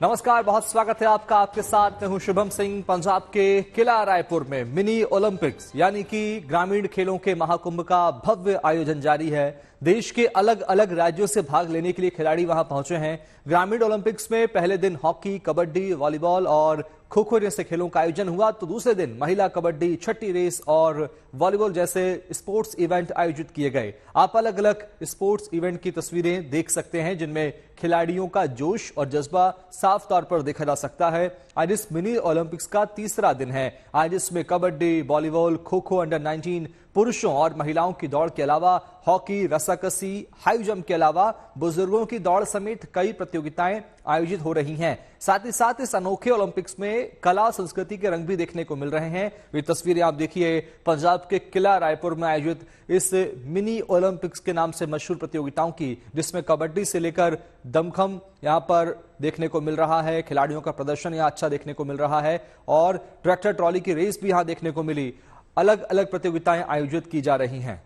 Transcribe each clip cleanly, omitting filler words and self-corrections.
नमस्कार, बहुत स्वागत है आपका। आपके साथ मैं हूं शुभम सिंह। पंजाब के किला रायपुर में मिनी ओलंपिक्स यानी कि ग्रामीण खेलों के महाकुंभ का भव्य आयोजन जारी है। देश के अलग अलग राज्यों से भाग लेने के लिए खिलाड़ी वहां पहुंचे हैं। ग्रामीण ओलंपिक्स में पहले दिन हॉकी, कबड्डी, वॉलीबॉल और खो खो जैसे खेलों का आयोजन हुआ, तो दूसरे दिन महिला कबड्डी, छठी रेस और वॉलीबॉल जैसे स्पोर्ट्स इवेंट आयोजित किए गए। आप अलग अलग स्पोर्ट्स इवेंट की तस्वीरें देख सकते हैं जिनमें खिलाड़ियों का जोश और जज्बा साफ तौर पर देखा जा सकता है। आज इस मिनी ओलंपिक्स का तीसरा दिन है। आज इसमें कबड्डी, वॉलीबॉल, खो खो अंडर 19 पुरुषों और महिलाओं की दौड़ के अलावा हॉकी, रस्साकसी, हाई जंप के अलावा बुजुर्गों की दौड़ समेत कई प्रतियोगिताएं आयोजित हो रही हैं। साथ ही साथ इस अनोखे ओलंपिक्स में कला संस्कृति के रंग भी देखने को मिल रहे हैं। ये तस्वीरें आप देखिए पंजाब के किला रायपुर में आयोजित इस मिनी ओलंपिक्स के नाम से मशहूर प्रतियोगिताओं की, जिसमें कबड्डी से लेकर दमखम यहां पर देखने को मिल रहा है। खिलाड़ियों का प्रदर्शन यहां अच्छा देखने को मिल रहा है और ट्रैक्टर ट्रॉली की रेस भी यहां देखने को मिली। अलग अलग प्रतियोगिताएं आयोजित की जा रही हैं।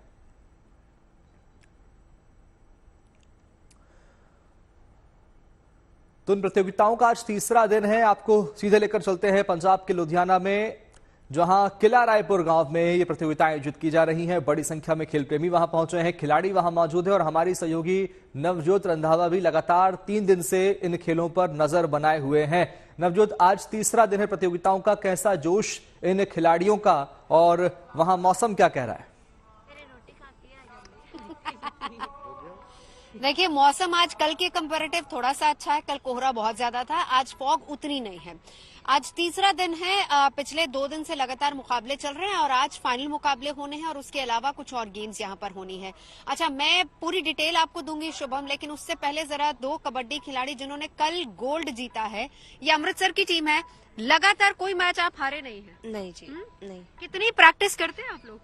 तो इन प्रतियोगिताओं का आज तीसरा दिन है। आपको सीधे लेकर चलते हैं पंजाब के लुधियाना में, जहां किला रायपुर गांव में ये प्रतियोगिताएं आयोजित की जा रही हैं। बड़ी संख्या में खेल प्रेमी वहां पहुंचे हैं, खिलाड़ी वहां मौजूद है और हमारी सहयोगी नवजोत रंधावा भी लगातार 3 दिन से इन खेलों पर नजर बनाए हुए हैं। नवजोत, आज तीसरा दिन है प्रतियोगिताओं का, कैसा जोश इन खिलाड़ियों का और वहां मौसम क्या कह रहा है? देखिए, मौसम आज कल के कंपैरेटिव थोड़ा सा अच्छा है। कल कोहरा बहुत ज्यादा था, आज फॉग उतनी नहीं है। आज तीसरा दिन है। पिछले 2 दिन से लगातार मुकाबले चल रहे हैं और आज फाइनल मुकाबले होने हैं और उसके अलावा कुछ और गेम्स यहाँ पर होनी है। अच्छा, मैं पूरी डिटेल आपको दूंगी शुभम, लेकिन उससे पहले जरा 2 कबड्डी खिलाड़ी जिन्होंने कल गोल्ड जीता है, ये अमृतसर की टीम है। लगातार कोई मैच आप हारे नहीं है? नहीं जी, नहीं। कितनी प्रैक्टिस करते हैं आप लोग?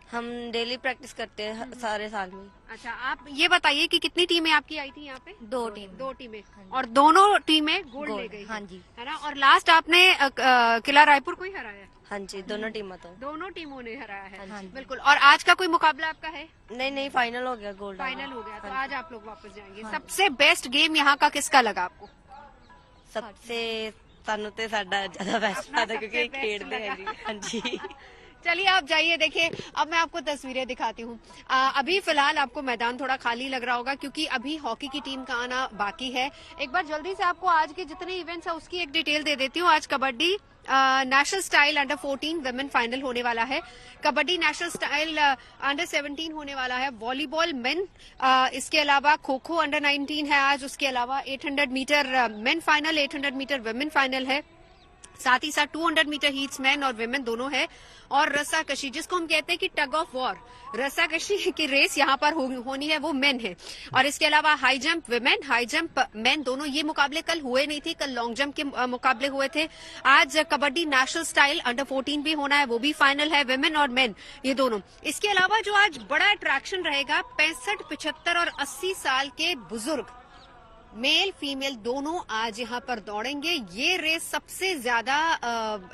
हम डेली प्रैक्टिस करते हैं सारे साल में। अच्छा, आप ये बताइए कि कितनी टीमें आपकी आई थी यहाँ पे? 2 टीम। 2 टीमें और दोनों टीमें गोल्ड ले गई। हाँ जी, है ना। और लास्ट आपने किला रायपुर को ही हराया? हाँ जी, दोनों टीमों तो। दोनों टीमों ने हराया है। हाँ जी। बिल्कुल। और आज का कोई मुकाबला आपका है? नहीं, फाइनल हो गया, गोल्ड फाइनल हो गया, तो आज आप लोग वापस जाएंगे। हाँ। सबसे बेस्ट गेम यहाँ का किसका लगा आपको? सबसे सानू ते साडा ज्यादा बेस्ट आता क्योंकि खेलते हैं जी। हाँ जी। चलिए, आप जाइए। देखिए, अब मैं आपको तस्वीरें दिखाती हूँ। अभी फिलहाल आपको मैदान थोड़ा खाली लग रहा होगा क्योंकि अभी हॉकी की टीम का आना बाकी है। एक बार जल्दी से आपको आज के जितने इवेंट्स है उसकी एक डिटेल दे देती हूँ। आज kabaddi national style under 14 women final होने वाला है। कबड्डी नेशनल स्टाइल अंडर 17 होने वाला है। वॉलीबॉल मेन, इसके अलावा खो खो अंडर 19 है आज। उसके अलावा 800 metre men final, 800 metre women final है। साथ ही साथ 200 मीटर हीट्स मैन और विमेन दोनों है। और रस्साकशी, जिसको हम कहते हैं कि टग ऑफ वॉर, रस्साकशी की रेस यहाँ पर होनी है, वो मेन है। और इसके अलावा high jump women, high jump main दोनों। ये मुकाबले कल हुए नहीं थे, कल लॉन्ग जंप के मुकाबले हुए थे। आज कबड्डी नेशनल स्टाइल अंडर 14 भी होना है, वो भी फाइनल है, विमेन और मेन ये दोनों। इसके अलावा जो आज बड़ा अट्रैक्शन रहेगा, 65, 75 और 80 साल के बुजुर्ग मेल फीमेल दोनों आज यहाँ पर दौड़ेंगे। ये रेस सबसे ज्यादा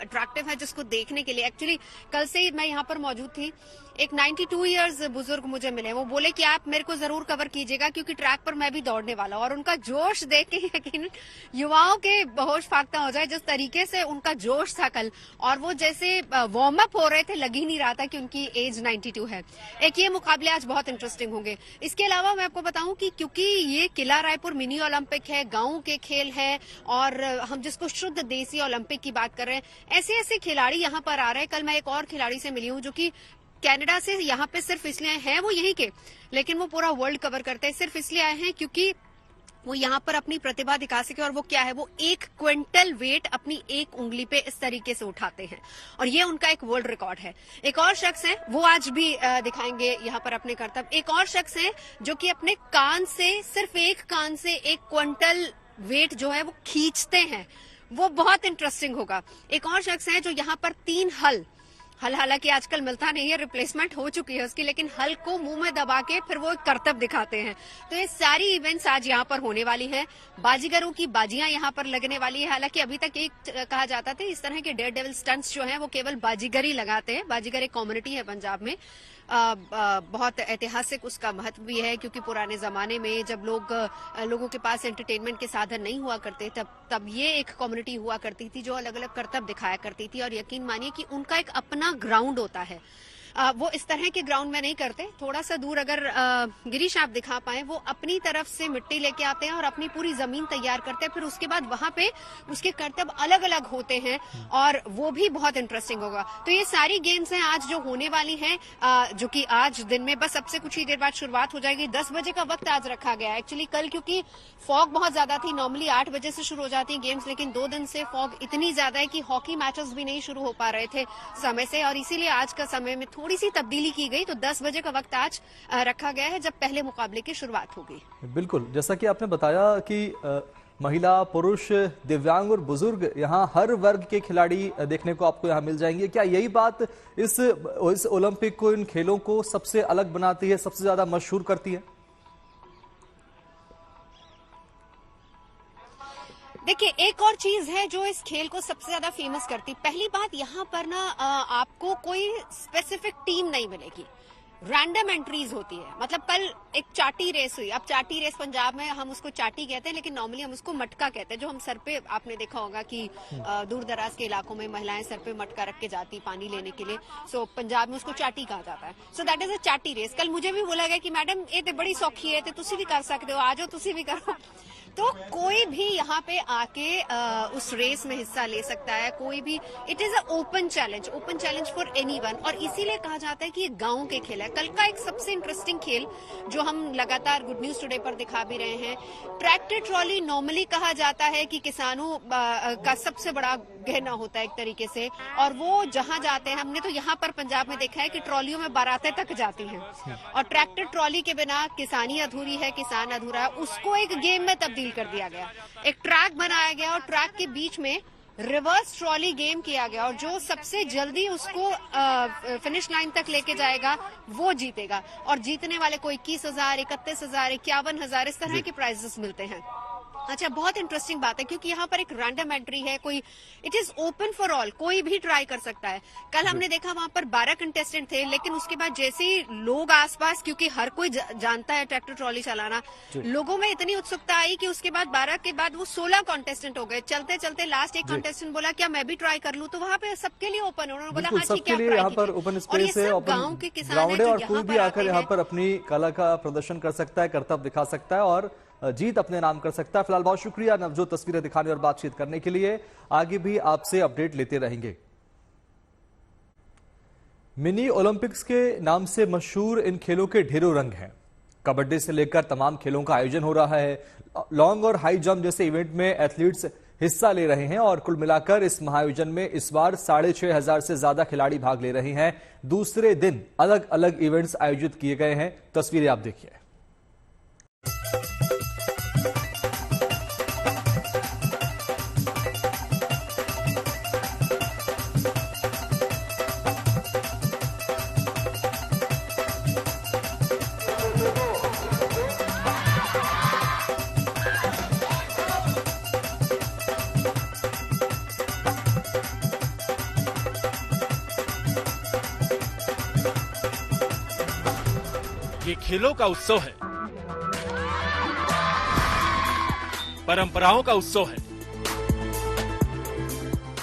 अट्रैक्टिव है जिसको देखने के लिए। एक्चुअली कल से ही मैं यहाँ पर मौजूद थी। एक 92 इयर्स बुजुर्ग मुझे मिले, वो बोले कि आप मेरे को जरूर कवर कीजिएगा क्योंकि ट्रैक पर मैं भी दौड़ने वाला हूं। और उनका जोश देख के यकीन युवाओं के होश फाख्ता हो जाए, जिस तरीके से उनका जोश था कल, और वो जैसे वार्म अप हो रहे थे, लग ही नहीं रहा था कि उनकी एज 92 है। एक ये मुकाबले आज बहुत इंटरेस्टिंग होंगे। इसके अलावा मैं आपको बताऊं कि क्योंकि ये किला रायपुर मिनी ओलंपिक है, गाँव के खेल है और हम जिसको शुद्ध देसी ओलंपिक की बात कर रहे हैं, ऐसे ऐसे खिलाड़ी यहाँ पर आ रहे हैं। कल मैं एक और खिलाड़ी से मिली हूँ जो कि कनाडा से यहाँ पे सिर्फ इसलिए आए हैं, वो यहीं के, लेकिन वो पूरा वर्ल्ड कवर करते हैं। सिर्फ इसलिए आए हैं क्योंकि वो यहाँ पर अपनी प्रतिभा दिखा सके। और वो क्या है, वो 1 क्विंटल वेट अपनी एक उंगली पे इस तरीके से उठाते हैं और ये उनका एक वर्ल्ड रिकॉर्ड है। एक और शख्स है, वो आज भी दिखाएंगे यहाँ पर अपने करतब। एक और शख्स है जो कि अपने कान से, सिर्फ एक कान से 1 क्विंटल वेट जो है वो खींचते हैं, वो बहुत इंटरेस्टिंग होगा। एक और शख्स है जो यहाँ पर 3 हल, हालांकि आजकल मिलता नहीं है, रिप्लेसमेंट हो चुकी है उसकी, लेकिन हल को मुंह में दबा के फिर वो करतब दिखाते हैं। तो ये सारी इवेंट्स आज यहाँ पर होने वाली हैं। बाजीगरों की बाजियां यहाँ पर लगने वाली है। हालांकि अभी तक एक कहा जाता था इस तरह के डेयर डेविल स्टंट्स जो हैं वो केवल बाजीगर ही लगाते हैं। बाजीगर एक कम्युनिटी है पंजाब में, बहुत ऐतिहासिक उसका महत्व भी है, क्योंकि पुराने जमाने में जब लोगों के पास एंटरटेनमेंट के साधन नहीं हुआ करते तब ये एक कम्युनिटी हुआ करती थी जो अलग अलग करतब दिखाया करती थी। और यकीन मानिए कि उनका एक अपना ग्राउंड होता है। वो इस तरह के ग्राउंड में नहीं करते। थोड़ा सा दूर अगर गिरीश आप दिखा पाए, वो अपनी तरफ से मिट्टी लेके आते हैं और अपनी पूरी जमीन तैयार करते हैं। फिर उसके बाद वहां पे उसके करतब अलग अलग होते हैं और वो भी बहुत इंटरेस्टिंग होगा। तो ये सारी गेम्स हैं आज जो होने वाली हैं, जो कि आज दिन में बस अब से कुछ ही देर बाद शुरुआत हो जाएगी। 10 बजे का वक्त आज रखा गया है। एक्चुअली कल क्योंकि फॉग बहुत ज्यादा थी, नॉर्मली 8 बजे से शुरू हो जाती है गेम्स, लेकिन 2 दिन से फॉग इतनी ज्यादा है कि हॉकी मैचेस भी नहीं शुरू हो पा रहे थे समय से, और इसीलिए आज का समय में थोड़ी सी तब्दीली की गई। तो 10 बजे का वक्त आज रखा गया है जब पहले मुकाबले की शुरुआत होगी। बिल्कुल, जैसा कि आपने बताया कि महिला, पुरुष, दिव्यांग और बुजुर्ग, यहाँ हर वर्ग के खिलाड़ी देखने को आपको यहाँ मिल जाएंगे। क्या यही बात इस ओलंपिक को, इन खेलों को सबसे अलग बनाती है, सबसे ज्यादा मशहूर करती है? देखिए, एक और चीज है जो इस खेल को सबसे ज्यादा फेमस करती। पहली बात, यहाँ पर ना आपको कोई स्पेसिफिक टीम नहीं मिलेगी, रैंडम एंट्रीज होती है। मतलब कल एक चाटी रेस हुई। अब चाटी रेस पंजाब में हम उसको चाटी कहते हैं, लेकिन नॉर्मली हम उसको मटका कहते हैं, जो हम सर पे, आपने देखा होगा कि दूर दराज के इलाकों में महिलाएं सर पे मटका रख के जाती पानी लेने के लिए। सो पंजाब में उसको चाटी कहा जाता है। सो दैट इज अ चाटी रेस। कल मुझे भी बोला गया कि मैडम ये तो बड़ी सौखी है, तुसी भी कर सकते हो, आ जाओ तुसी भी करो। तो कोई भी यहाँ पे आके उस रेस में हिस्सा ले सकता है, कोई भी। It is a open challenge for anyone, और इसीलिए कहा जाता है कि ये गांव के खेल है। कल का एक सबसे इंटरेस्टिंग खेल जो हम लगातार गुड न्यूज टुडे पर दिखा भी रहे हैं, ट्रैक्टर ट्रॉली। नॉर्मली कहा जाता है कि किसानों का सबसे बड़ा गहना होता है एक तरीके से, और वो जहां जाते हैं, हमने तो यहाँ पर पंजाब में देखा है कि ट्रॉलियों में बारातें तक जाती हैं, और ट्रैक्टर ट्रॉली के बिना किसानी अधूरी है, किसान अधूरा है। उसको एक गेम में तब्दील कर दिया गया। एक ट्रैक बनाया गया और ट्रैक के बीच में रिवर्स ट्रॉली गेम किया गया, और जो सबसे जल्दी उसको फिनिश लाइन तक लेके जाएगा वो जीतेगा। और जीतने वाले को 21,000, 31,000, 51,000 इस तरह के प्राइजेस मिलते हैं। अच्छा, बहुत इंटरेस्टिंग बात है क्योंकि यहाँ पर एक रैंडम एंट्री है, कोई, it is open for all, कोई भी ट्राई कर सकता है। कल हमने देखा वहां पर 12 कंटेस्टेंट थे, लेकिन उसके बाद जैसे ही लोग आसपास, क्योंकि हर कोई जानता है ट्रैक्टर ट्रॉली चलाना, लोगों में इतनी उत्सुकता आई कि उसके बाद 12 के बाद वो 16 कंटेस्टेंट हो गए। चलते चलते लास्ट एक कंटेस्टेंट बोला क्या मैं भी ट्राई कर लूं, तो वहाँ पे सबके लिए ओपन, उन्होंने बोला हाँ ठीक है, यहाँ पर ओपन स्पेस है, गाँव के किसान है, और कोई भी आकर यहाँ पर अपनी कला का प्रदर्शन कर सकता है, करतब दिखा सकता है और जीत अपने नाम कर सकता है। फिलहाल बहुत शुक्रिया नवजोत तस्वीरें दिखाने और बातचीत करने के लिए। आगे भी आपसे अपडेट लेते रहेंगे। मिनी ओलंपिक्स के नाम से मशहूर इन खेलों के ढेरों रंग हैं। कबड्डी से लेकर तमाम खेलों का आयोजन हो रहा है। लॉन्ग और हाई जंप जैसे इवेंट में एथलीट्स हिस्सा ले रहे हैं और कुल मिलाकर इस महाआयोजन में इस बार 6,500 से ज्यादा खिलाड़ी भाग ले रहे हैं। दूसरे दिन अलग अलग इवेंट्स आयोजित किए गए हैं। तस्वीरें आप देखिए। ये खेलों का उत्सव है, परंपराओं का उत्सव है,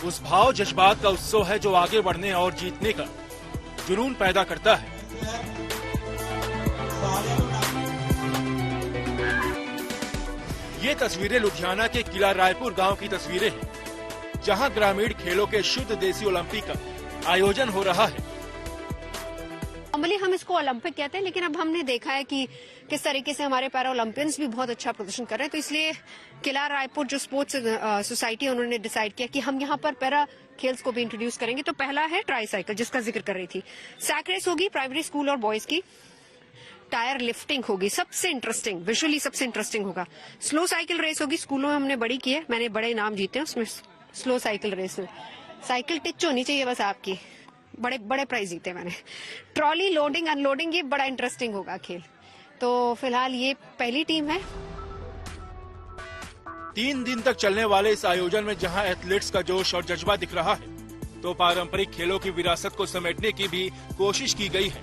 उस भाव जज्बात का उत्सव है जो आगे बढ़ने और जीतने का जुनून पैदा करता है। ये तस्वीरें लुधियाना के किला रायपुर गांव की तस्वीरें हैं, जहां ग्रामीण खेलों के शुद्ध देसी ओलंपिक का आयोजन हो रहा है। नॉर्मली हम इसको ओलंपिक कहते हैं, लेकिन अब हमने देखा है कि किस तरीके से हमारे पैरा ओलंपियंस भी बहुत अच्छा प्रदर्शन कर रहे हैं। तो इसलिए किला रायपुर जो स्पोर्ट्स सोसाइटी है, उन्होंने डिसाइड किया कि हम यहाँ पर पैरा खेल्स को भी इंट्रोड्यूस करेंगे। तो पहला है ट्राई साइकिल, जिसका जिक्र कर रही थी। सैक रेस होगी प्राइमरी स्कूल और बॉयज की। टायर लिफ्टिंग होगी, सबसे इंटरेस्टिंग, विजुअली सबसे इंटरेस्टिंग होगा। स्लो साइकिल रेस होगी, स्कूलों में हमने बड़ी की है, मैंने बड़े इनाम जीते हैं उसमें। स्लो साइकिल रेस में साइकिल टिच होनी चाहिए बस आपकी, बड़े बड़े प्राइज जीते मैंने। ट्रॉली लोडिंग अनलोडिंग, ये बड़ा इंटरेस्टिंग होगा खेल। तो फिलहाल ये पहली टीम है। 3 दिन तक चलने वाले इस आयोजन में जहां एथलीट्स का जोश और जज्बा दिख रहा है, तो पारंपरिक खेलों की विरासत को समेटने की भी कोशिश की गई है।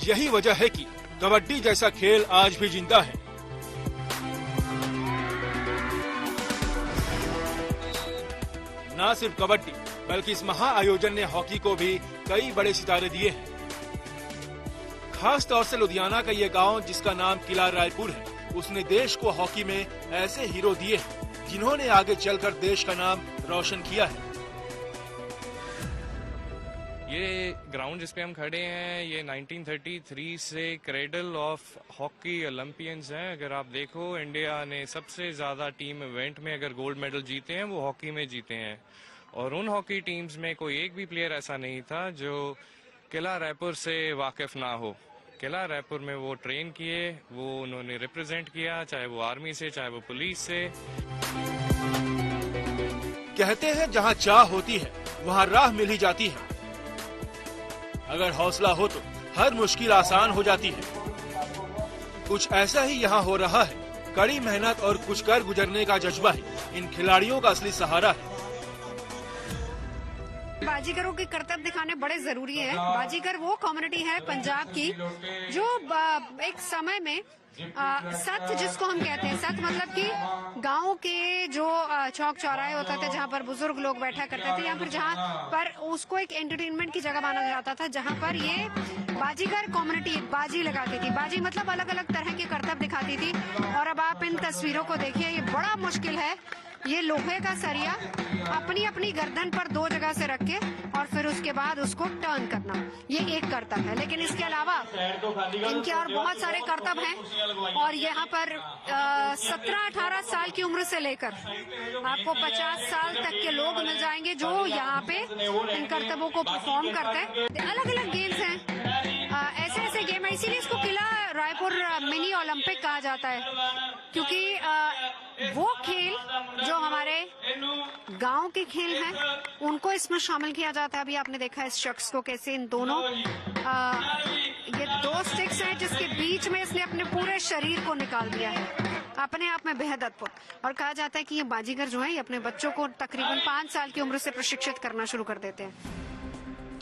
यही वजह है कि कबड्डी जैसा खेल आज भी जिंदा है। न सिर्फ कबड्डी बल्कि इस महाआयोजन ने हॉकी को भी कई बड़े सितारे दिए हैं। खास तौर से लुधियाना का ये गांव जिसका नाम किला रायपुर है, उसने देश को हॉकी में ऐसे हीरो दिए हैं जिन्होंने आगे चलकर देश का नाम रोशन किया है। ये ग्राउंड जिस पे हम खड़े हैं ये 1933 से क्रेडल ऑफ हॉकी ओलंपियंस हैं। अगर आप देखो इंडिया ने सबसे ज्यादा टीम इवेंट में अगर गोल्ड मेडल जीते हैं वो हॉकी में जीते हैं, और उन हॉकी टीम्स में कोई एक भी प्लेयर ऐसा नहीं था जो किला रायपुर से वाकिफ ना हो। किला रायपुर में वो ट्रेन किए, वो उन्होंने रिप्रेजेंट किया, चाहे वो आर्मी से चाहे वो पुलिस से। कहते हैं जहाँ चाह होती है वहाँ राह मिल ही जाती है। अगर हौसला हो तो हर मुश्किल आसान हो जाती है। कुछ ऐसा ही यहाँ हो रहा है। कड़ी मेहनत और कुछ कर गुजरने का जज्बा ही इन खिलाड़ियों का असली सहारा है। बाजीगरों के कर्तव्य दिखाने बड़े जरूरी है। बाजीगर वो कम्युनिटी है पंजाब की जो एक समय में सत जिसको हम कहते हैं, सत मतलब कि गांव के जो चौक चौराहे होता था जहां पर बुजुर्ग लोग बैठा करते थे या फिर जहां पर उसको एक एंटरटेनमेंट की जगह माना जाता था, जहां पर ये बाजीगर कम्युनिटी बाजी लगाती थी। बाजी मतलब अलग अलग तरह के कर्तव्य दिखाती थी। और अब आप इन तस्वीरों को देखिए, ये बड़ा मुश्किल है। ये लोहे का सरिया अपनी अपनी गर्दन पर दो जगह से रख के और फिर उसके बाद उसको टर्न करना, ये एक कर्तव्य है। लेकिन इसके अलावा इनके और बहुत सारे कर्तव्य हैं। और यहाँ पर 17-18 साल की उम्र से लेकर आपको 50 साल तक के लोग मिल जाएंगे जो यहाँ पे इन कर्तव्यों को परफॉर्म करते हैं। अलग अलग गेम्स हैं, ऐसे ऐसे गेम है, इसीलिए इसको किला रायपुर मिनी ओलंपिक कहा जाता है, क्योंकि वो खेल जो हमारे गांव के खेल हैं उनको इसमें शामिल किया जाता है। अभी आपने देखा इस शख्स को कैसे इन दोनों ये दो स्टिक्स हैं जिसके बीच में इसने अपने पूरे शरीर को निकाल दिया है, अपने आप में बेहद अद्भुत। और कहा जाता है कि ये बाजीगर जो है ये अपने बच्चों को तकरीबन 5 साल की उम्र से प्रशिक्षित करना शुरू कर देते हैं।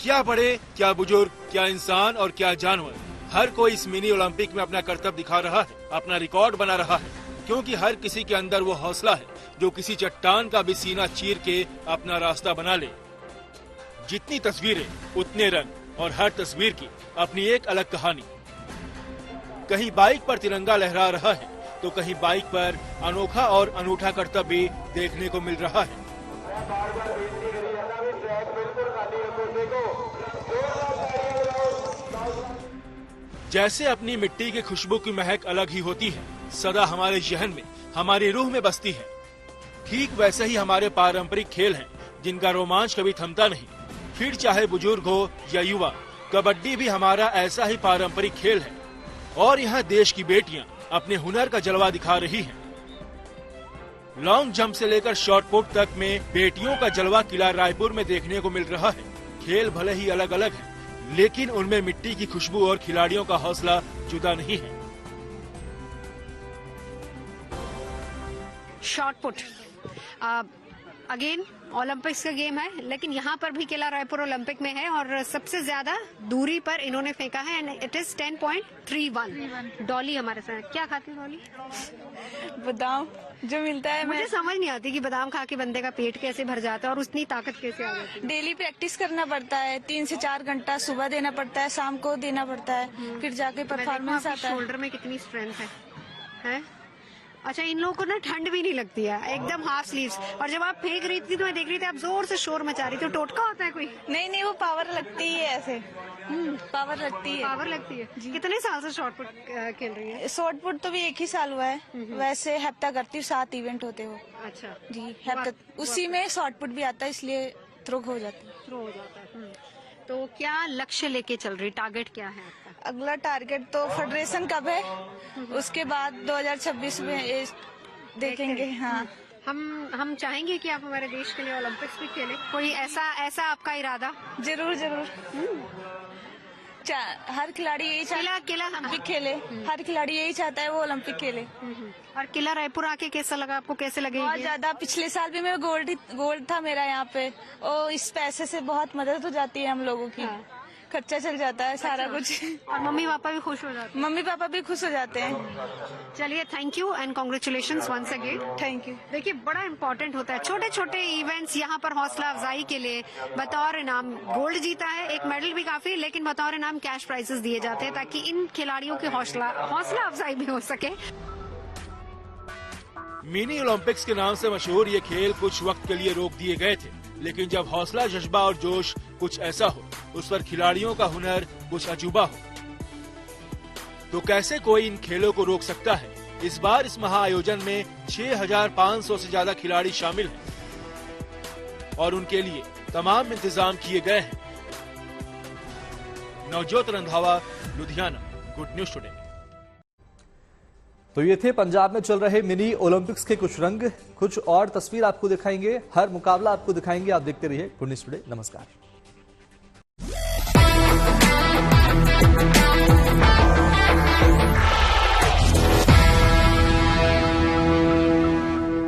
क्या बड़े, क्या बुजुर्ग, क्या इंसान और क्या जानवर, हर कोई इस मिनी ओलंपिक में अपना कर्तव्य दिखा रहा है, अपना रिकॉर्ड बना रहा है, क्योंकि हर किसी के अंदर वो हौसला है जो किसी चट्टान का भी सीना चीर के अपना रास्ता बना ले। जितनी तस्वीरें उतने रंग और हर तस्वीर की अपनी एक अलग कहानी। कहीं बाइक पर तिरंगा लहरा रहा है तो कहीं बाइक पर अनोखा और अनूठा कर्तव्य भी देखने को मिल रहा है। जैसे अपनी मिट्टी की खुशबू की महक अलग ही होती है, सदा हमारे जहन में, हमारी रूह में बसती है, ठीक वैसे ही हमारे पारंपरिक खेल हैं जिनका रोमांच कभी थमता नहीं। फिर चाहे बुजुर्ग हो या युवा, कबड्डी भी हमारा ऐसा ही पारंपरिक खेल है। और यहाँ देश की बेटियां अपने हुनर का जलवा दिखा रही हैं। लॉन्ग जंप से लेकर शॉर्ट पुट तक में बेटियों का जलवा किला रायपुर में देखने को मिल रहा है। खेल भले ही अलग अलग है, लेकिन उनमें मिट्टी की खुशबू और खिलाड़ियों का हौसला जुदा नहीं है। शॉर्ट पुट अगेन ओलंपिक्स का गेम है, लेकिन यहाँ पर भी किला रायपुर ओलंपिक में है और सबसे ज्यादा दूरी पर इन्होंने फेंका है एंड इट इज 10.31। डॉली हमारे साथ क्या खाती है? डॉली बादाम जो मिलता है। मुझे समझ नहीं आती कि बादाम खा के बंदे का पेट कैसे भर जाता है और उतनी ताकत कैसे आ जाती है। डेली प्रैक्टिस करना पड़ता है, 3 से 4 घंटा सुबह देना पड़ता है, शाम को देना पड़ता है, फिर जाके परफॉर्मेंस आता है। शोल्डर में कितनी स्ट्रेंथ है? अच्छा, इन लोगों को ना ठंड भी नहीं लगती है, एकदम हाफ स्लीव्स। और जब आप फेंक रही थी तो मैं देख रही थी आप जोर से शोर मचा रही थी। टोटका होता है कोई? नहीं, वो पावर लगती है ऐसे। पावर लगती है। पावर लगती है। कितने साल से शॉर्ट पुट खेल रही है? शॉर्ट पुट तो भी 1 ही साल हुआ है। वैसे हफ्ता करती हूँ, 7 इवेंट होते हो। अच्छा जी, हफ्ता उसी में शॉर्ट पुट भी आता है, इसलिए थ्रो हो जाता है। थ्रो हो जाता है। तो क्या लक्ष्य लेके चल रही, टारगेट क्या है आपका? अगला टारगेट तो फेडरेशन कब है, उसके बाद 2026 में देखेंगे। हाँ, हम चाहेंगे कि आप हमारे देश के लिए ओलंपिक्स भी खेलें। कोई ऐसा आपका इरादा? जरूर। हर खिलाड़ी यही किला ओलंपिक खेले। हर खिलाड़ी यही चाहता है वो ओलंपिक खेले। और किला रायपुर आके कैसा लगा आपको? कैसे लगे? बहुत ज्यादा। पिछले साल भी मैं गोल्ड था मेरा यहाँ पे, और इस पैसे से बहुत मदद हो जाती है हम लोगों की। खर्चा चल जाता है सारा कुछ। और मम्मी पापा भी खुश हो जाते मम्मी पापा भी खुश हो जाते हैं। हैं। चलिए, thank you and congratulations once again. Thank you. देखिए, बड़ा इंपॉर्टेंट होता है, छोटे छोटे इवेंट्स यहाँ पर हौसला अफजाई के लिए बतौर इनाम गोल्ड जीता है, एक मेडल भी काफी, लेकिन बतौर इनाम कैश प्राइजेस दिए जाते हैं ताकि इन खिलाड़ियों की हौसला अफजाई भी हो सके। मिनी ओलंपिक्स के नाम से मशहूर ये खेल कुछ वक्त के लिए रोक दिए गए थे, लेकिन जब हौसला, जज्बा और जोश कुछ ऐसा हो, उस पर खिलाड़ियों का हुनर कुछ अजूबा हो, तो कैसे कोई इन खेलों को रोक सकता है। इस बार इस महाआयोजन में 6500 से ज्यादा खिलाड़ी शामिल हैं और उनके लिए तमाम इंतजाम किए गए हैं। Navjot Randhawa, Ludhiana, good news today. तो ये थे पंजाब में चल रहे मिनी ओलंपिक्स के कुछ रंग, कुछ और तस्वीर आपको दिखाएंगे, हर मुकाबला आपको दिखाएंगे। आप देखते रहिए गुड न्यूज टुडे। नमस्कार।